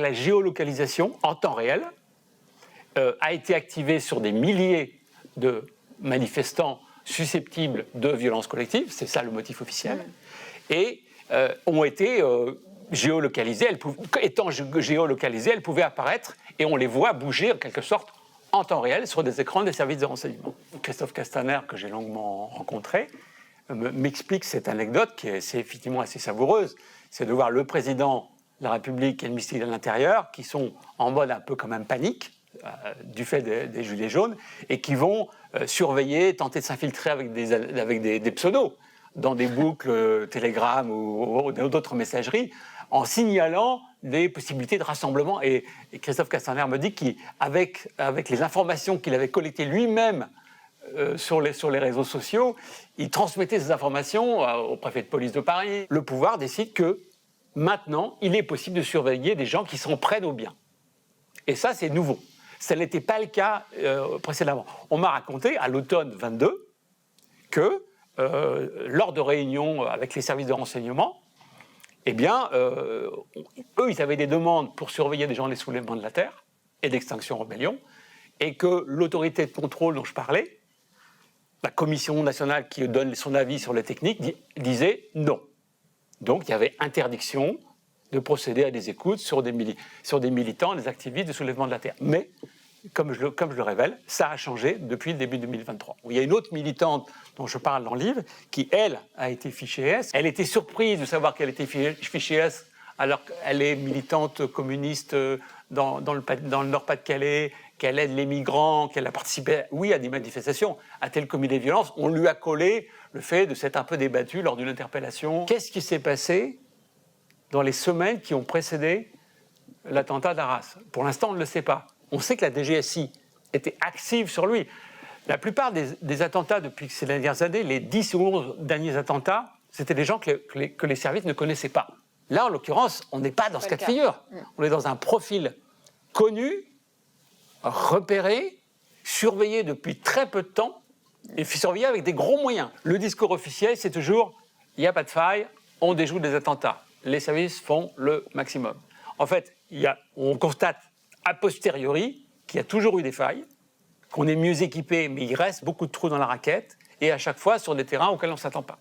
La géolocalisation en temps réel a été activée sur des milliers de manifestants susceptibles de violences collectives, c'est ça le motif officiel, et ont été géolocalisées. Étant géolocalisées, elles pouvaient apparaître et on les voit bouger en quelque sorte en temps réel sur des écrans des services de renseignement. Christophe Castaner, que j'ai longuement rencontré, m'explique cette anecdote qui est effectivement assez savoureuse. C'est de voir le président de la République et le ministre de l'Intérieur qui sont en mode un peu quand même panique du fait des gilets jaunes et qui vont surveiller, tenter de s'infiltrer avec des pseudos dans des boucles Telegram ou d'autres messageries en signalant des possibilités de rassemblement. Et Christophe Castaner me dit qu'avec les informations qu'il avait collectées lui-même sur les réseaux sociaux, il transmettait ces informations au préfet de police de Paris. Le pouvoir décide que maintenant, il est possible de surveiller des gens qui s'en prennent aux biens. Et ça, c'est nouveau. Ça n'était pas le cas précédemment. On m'a raconté à l'automne 22 que lors de réunions avec les services de renseignement, eh bien, eux, ils avaient des demandes pour surveiller des gens les soulèvements de la terre et d'extinction rébellion, et que l'autorité de contrôle dont je parlais, la commission nationale qui donne son avis sur les techniques, disait non. Donc il y avait interdiction de procéder à des écoutes sur des militants, des activistes du soulèvement de la terre. Mais, comme je le révèle, ça a changé depuis le début 2023. Il y a une autre militante dont je parle dans le livre qui, elle, a été fichée S. Elle était surprise de savoir qu'elle était fichée S alors qu'elle est militante communiste dans le Nord-Pas-de-Calais, qu'elle aide les migrants, qu'elle a participé, oui, à des manifestations. A-t-elle commis des violences? On lui a collé le fait de s'être un peu débattue lors d'une interpellation. Qu'est-ce qui s'est passé dans les semaines qui ont précédé l'attentat d'Arras? Pour l'instant, on ne le sait pas. On sait que la DGSI était active sur lui. La plupart des attentats depuis ces dernières années, les 10 ou 11 derniers attentats, c'était des gens que les services ne connaissaient pas. Là, en l'occurrence, on n'est pas dans ce cas de figure. On est dans un profil connu, repéré, surveillé depuis très peu de temps, et surveillé avec des gros moyens. Le discours officiel, c'est toujours « il n'y a pas de faille, on déjoue des attentats ». Les services font le maximum. En fait, on constate a posteriori qu'il y a toujours eu des failles, qu'on est mieux équipé, mais il reste beaucoup de trous dans la raquette, et à chaque fois sur des terrains auxquels on ne s'attend pas.